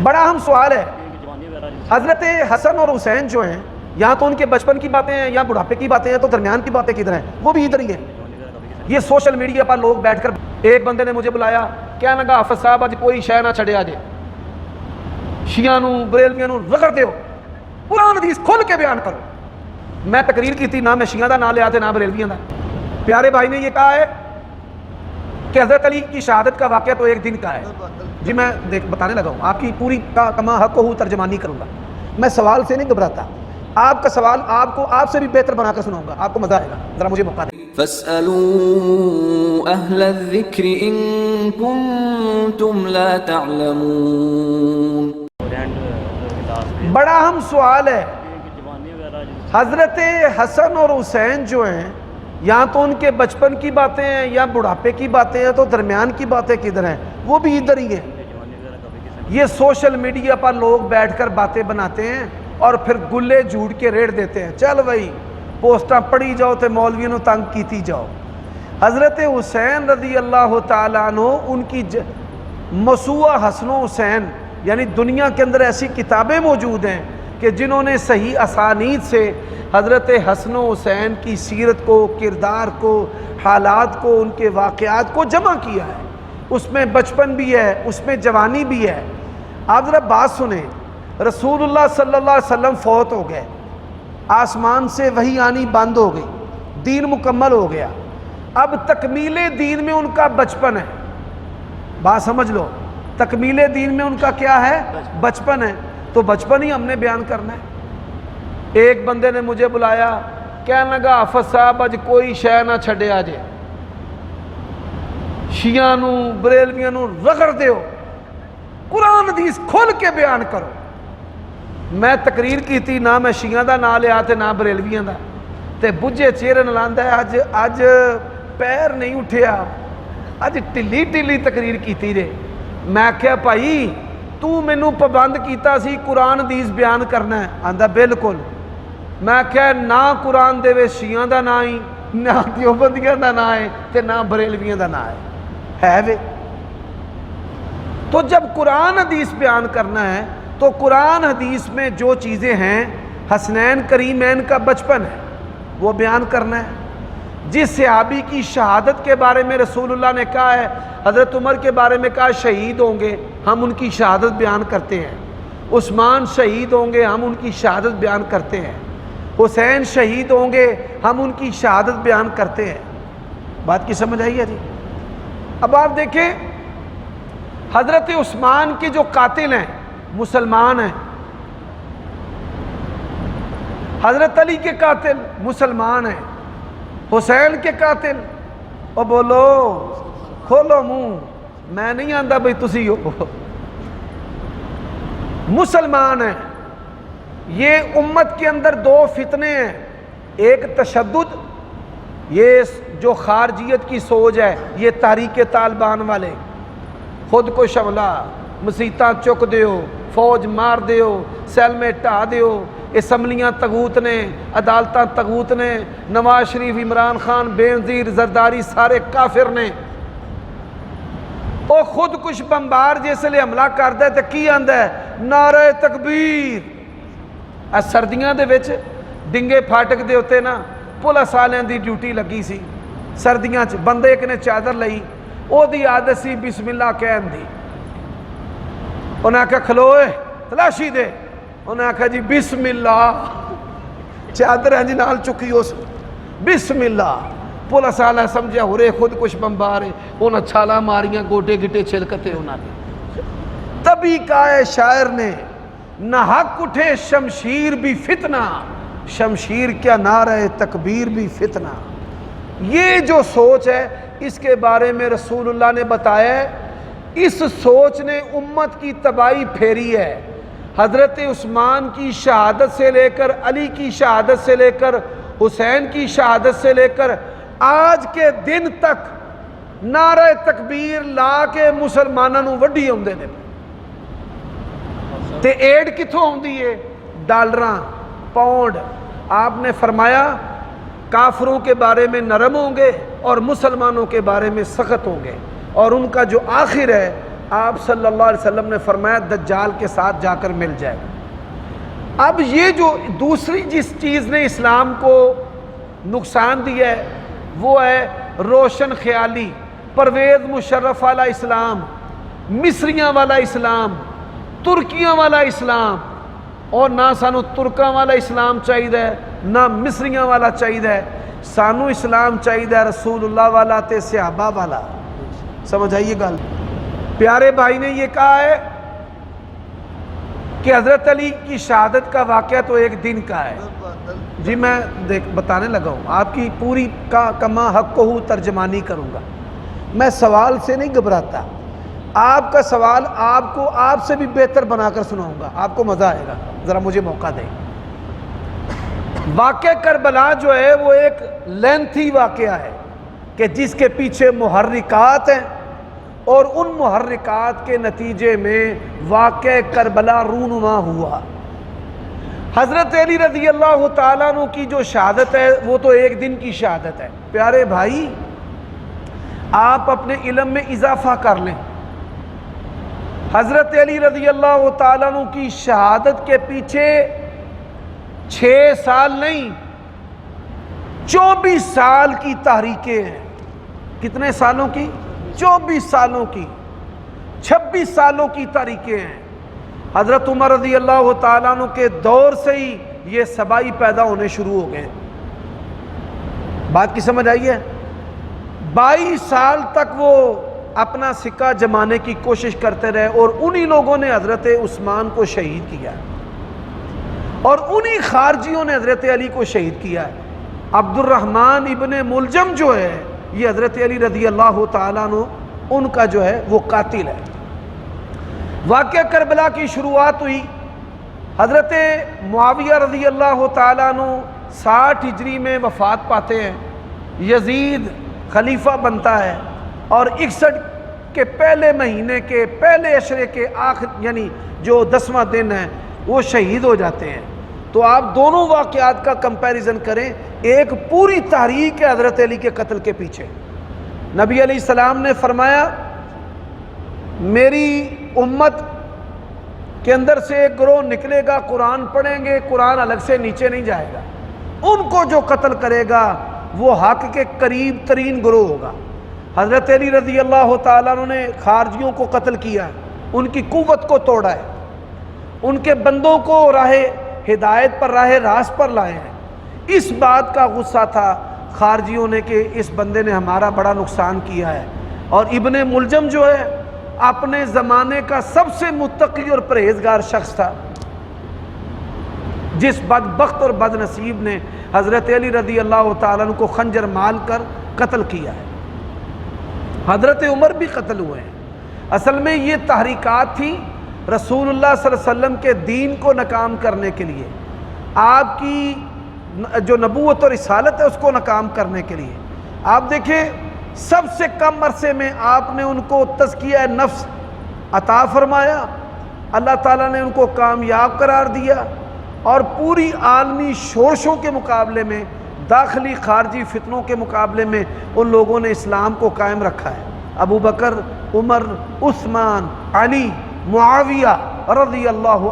بڑا اہم سوال ہے. حضرت حسن اور حسین جو ہیں، یا تو ان کے بچپن کی باتیں ہیں یا بڑھاپے کی باتیں ہیں، تو درمیان کی باتیں کدھر ہیں؟ وہ بھی ادھر ہی ہیں. یہ سوشل میڈیا پر لوگ بیٹھ کر، ایک بندے نے مجھے بلایا، کہنے لگا حافظ صاحب اج کوئی شے نہ چھڑے آجے، شیعہ نو بریلویاں نو رگڑ دیو، قرآن حدیث کھول کے بیان کرو. میں تقریر کی تھی، نہ میں شیعہ دا نام لیا تھا نہ بریلویاں دا. پیارے بھائی نے یہ کہا ہے کہ حضرت علی کی شہادت کا واقعہ تو ایک دن کا ہے. جی میں بتانے لگا ہوں، آپ کی پوری کما حق کو ترجمانی کروں گا. میں سوال سے نہیں گھبراتا، آپ کا سوال آپ سے بھی بہتر بنا کر سناؤں گا، آپ کو مزہ آئے گا. ذرا مجھے موقع دیں. فاسألوا أهل الذكر إن كنتم لا تعلمون. بڑا اہم سوال ہے. حضرت حسن اور حسین جو ہیں، یا تو ان کے بچپن کی باتیں ہیں یا بڑھاپے کی باتیں ہیں، تو درمیان کی باتیں کدھر ہیں؟ وہ بھی ادھر ہی ہیں. یہ سوشل میڈیا پر لوگ بیٹھ کر باتیں بناتے ہیں اور پھر گلے جھوٹ کے ریڑھ دیتے ہیں. چل بھائی پوسٹاں پڑھی جاؤ تے مولویوں تنگ کیتی جاؤ. حضرت حسین رضی اللہ تعالیٰ عنہ، ان کی موسوعہ حسن و حسین، یعنی دنیا کے اندر ایسی کتابیں موجود ہیں کہ جنہوں نے صحیح اسانید سے حضرت حسن و حسین کی سیرت کو، کردار کو، حالات کو، ان کے واقعات کو جمع کیا ہے. اس میں بچپن بھی ہے، اس میں جوانی بھی ہے. آپ ذرا بات سنیں، رسول اللہ صلی اللہ علیہ وسلم فوت ہو گئے، آسمان سے وحی آنی بند ہو گئی، دین مکمل ہو گیا. اب تکمیل دین میں ان کا بچپن ہے. بات سمجھ لو، تکمیل دین میں ان کا کیا ہے؟ بچپن ہے. تو بچپن ہی ہم نے بیان کرنا ہے. ایک بندے نے مجھے بلایا، کہنے لگا حافظ صاحب اج کوئی شے نہ چھڑے آجے، شیعہ نو بریلویاں نو رگڑ دیو، قرآن حدیث کھول کے بیان کرو. میں تقریر کی تھی، نہ میں شیعہ دا نام لیا تے نہ بریلویاں دا. تے بجھے چہرے نلاندا ہے، اج پیر نہیں اٹھیا، اج ٹلی ٹلی تقریر کیتی رے. میں کہا بھائی تو مینوں پابند کیتا سی قرآن حدیث بیان کرنا ہے. آندا بالکل. میں کہا نہ قرآن دے وچ شیعہ دا نام ہی، نہ دیوبندیاں دا نام ہے تے نہ بریلویاں دا نام ہے وے. تو جب قرآن حدیث بیان کرنا ہے تو قرآن حدیث میں جو چیزیں ہیں، حسنین کریمین کا بچپن ہے، وہ بیان کرنا ہے. جس صحابی کی شہادت کے بارے میں رسول اللہ نے کہا ہے، حضرت عمر کے بارے میں کہا شہید ہوں گے، ہم ان کی شہادت بیان کرتے ہیں. عثمان شہید ہوں گے، ہم ان کی شہادت بیان کرتے ہیں. حسین شہید ہوں گے، ہم ان کی شہادت بیان کرتے ہیں. بات کی سمجھ آئی ہے جی؟ اب آپ دیکھیں، حضرت عثمان کے جو قاتل ہیں مسلمان ہیں، حضرت علی کے قاتل مسلمان ہیں، حسین کے قاتل، او بولو کھولو منہ، میں نہیں آندا بھئی تسی ہو، مسلمان ہیں. یہ امت کے اندر دو فتنے ہیں، ایک تشدد، یہ جو خارجیت کی سوچ ہے، یہ تحریک طالبان والے، خود کو شملہ، مسیتاں چک دیو، فوج مار دیو، سیل میں ٹھا دیو، اسمبلیاں تغوت نے، عدالتاں تغوت نے، نواز شریف، عمران خان، بینظیر، زرداری سارے کافر نے. او خود کچھ بمبار جس لئے حملہ کردہ ہے تو کی آندہ ہے؟ نعرہ تکبیر. سردیاں دے وچ ڈنگے پھاٹک دے ہوتے نا، پولیس والوں دی ڈیوٹی لگی سی سردیاں چ. بندے ایک نے چادر لئی، او دی عادت سی بسم اللہ کہن دی. انہیں کہا کھلوئے تلاشی دے، انہیں کہا جی بسم اللہ، چادر ہیں جی نال چکی اس بسم اللہ. پولیس والا سمجھا ہو رہے خود کچھ بمبار ہے، انہیں چھالا ماریاں، گوٹے گٹے چھلکتے انہوں نے. تبھی کہا ہے شاعر نے، نہ حق اٹھے شمشیر بھی فتنہ، شمشیر کیا نعرہ تکبیر بھی فتنہ. یہ جو سوچ ہے، اس کے بارے میں رسول اللہ نے بتایا ہے، اس سوچ نے امت کی تباہی پھیری ہے. حضرت عثمان کی شہادت سے لے کر، علی کی شہادت سے لے کر، حسین کی شہادت سے لے کر آج کے دن تک نعرہ تکبیر لا کے مسلمانوں نو وڈی ہوندے نے. تے ایڈ کتھوں ہوندی ہے؟ ڈالراں، پاؤنڈ. آپ نے فرمایا کافروں کے بارے میں نرم ہوں گے اور مسلمانوں کے بارے میں سخت ہوں گے، اور ان کا جو آخر ہے آپ صلی اللہ علیہ وسلم نے فرمایا دجال کے ساتھ جا کر مل جائے گا۔ اب یہ جو دوسری جس چیز نے اسلام کو نقصان دیا ہے وہ ہے روشن خیالی، پرویز مشرف والا اسلام، مصریاں والا اسلام، ترکیاں والا اسلام، اور نہ سانو ترکاں والا اسلام چاہیے نہ مصریاں والا چاہیے، سانو اسلام چاہیے رسول اللہ والا تے صحابہ والا۔ سمجھ آئیے گل؟ پیارے بھائی نے یہ کہا ہے کہ حضرت علی کی شہادت کا واقعہ تو ایک دن کا ہے۔ جی میں بتانے لگا ہوں، آپ کی پوری کا کما حق کو ترجمانی کروں گا، میں سوال سے نہیں گھبراتا، آپ کا سوال آپ سے بھی بہتر بنا کر سناؤں گا، آپ کو مزہ آئے گا، ذرا مجھے موقع دیں۔ واقعہ کربلا جو ہے وہ ایک لینتھی واقعہ ہے کہ جس کے پیچھے محرکات ہیں، اور ان محرکات کے نتیجے میں واقعہ کربلا رونما ہوا۔ حضرت علی رضی اللہ تعالیٰ عنہ کی جو شہادت ہے وہ تو ایک دن کی شہادت ہے۔ پیارے بھائی آپ اپنے علم میں اضافہ کر لیں، حضرت علی رضی اللہ تعالیٰ عنہ کی شہادت کے پیچھے 6 سال نہیں 24 سال کی تحریکیں ہیں۔ کتنے سالوں کی؟ 24 سالوں کی، 26 سالوں کی تحریکیں ہیں۔ حضرت عمر رضی اللہ تعالیٰ عنہ کے دور سے ہی یہ سبائی پیدا ہونے شروع ہو گئے۔ بات کی سمجھ آئی ہے؟ 22 سال تک وہ اپنا سکہ جمانے کی کوشش کرتے رہے، اور انہی لوگوں نے حضرت عثمان کو شہید کیا، اور انہی خارجیوں نے حضرت علی کو شہید کیا ہے۔ عبد الرحمن ابن ملجم جو ہے یہ حضرت علی رضی اللہ تعالیٰ عنہ ان کا جو ہے وہ قاتل ہے۔ واقعہ کربلا کی شروعات ہوئی، حضرت معاویہ رضی اللہ تعالیٰ عنہ 60 ہجری میں وفات پاتے ہیں، یزید خلیفہ بنتا ہے، اور 61 کے پہلے مہینے کے پہلے عشرے کے آخر یعنی جو 10واں دن ہے وہ شہید ہو جاتے ہیں۔ تو آپ دونوں واقعات کا کمپیریزن کریں، ایک پوری تحریک ہے حضرت علی کے قتل کے پیچھے۔ نبی علیہ السلام نے فرمایا میری امت کے اندر سے ایک گروہ نکلے گا، قرآن پڑھیں گے، قرآن الگ سے نیچے نہیں جائے گا، ان کو جو قتل کرے گا وہ حق کے قریب ترین گروہ ہوگا۔ حضرت علی رضی اللہ تعالیٰ عنہ نے خارجیوں کو قتل کیا ہے، ان کی قوت کو توڑا ہے، ان کے بندوں کو راہ ہدایت پر، راہ راست پر لائے ہیں۔ اس بات کا غصہ تھا خارجیوں نے کہ اس بندے نے ہمارا بڑا نقصان کیا ہے۔ اور ابن ملجم جو ہے اپنے زمانے کا سب سے متقی اور پرہیزگار شخص تھا، جس بدبخت اور بد نصیب نے حضرت علی رضی اللہ تعالیٰ عنہ کو خنجر مال کر قتل کیا ہے۔ حضرت عمر بھی قتل ہوئے ہیں۔ اصل میں یہ تحریکات تھیں رسول اللہ صلی اللہ علیہ وسلم کے دین کو ناکام کرنے کے لیے، آپ کی جو نبوت اور رسالت ہے اس کو ناکام کرنے کے لیے۔ آپ دیکھیں سب سے کم عرصے میں آپ نے ان کو تزکیہ نفس عطا فرمایا، اللہ تعالیٰ نے ان کو کامیاب قرار دیا، اور پوری عالمی شورشوں کے مقابلے میں، داخلی خارجی فتنوں کے مقابلے میں ان لوگوں نے اسلام کو قائم رکھا ہے۔ ابو بکر، عمر، عثمان، علی، معاویہ رضی اللہ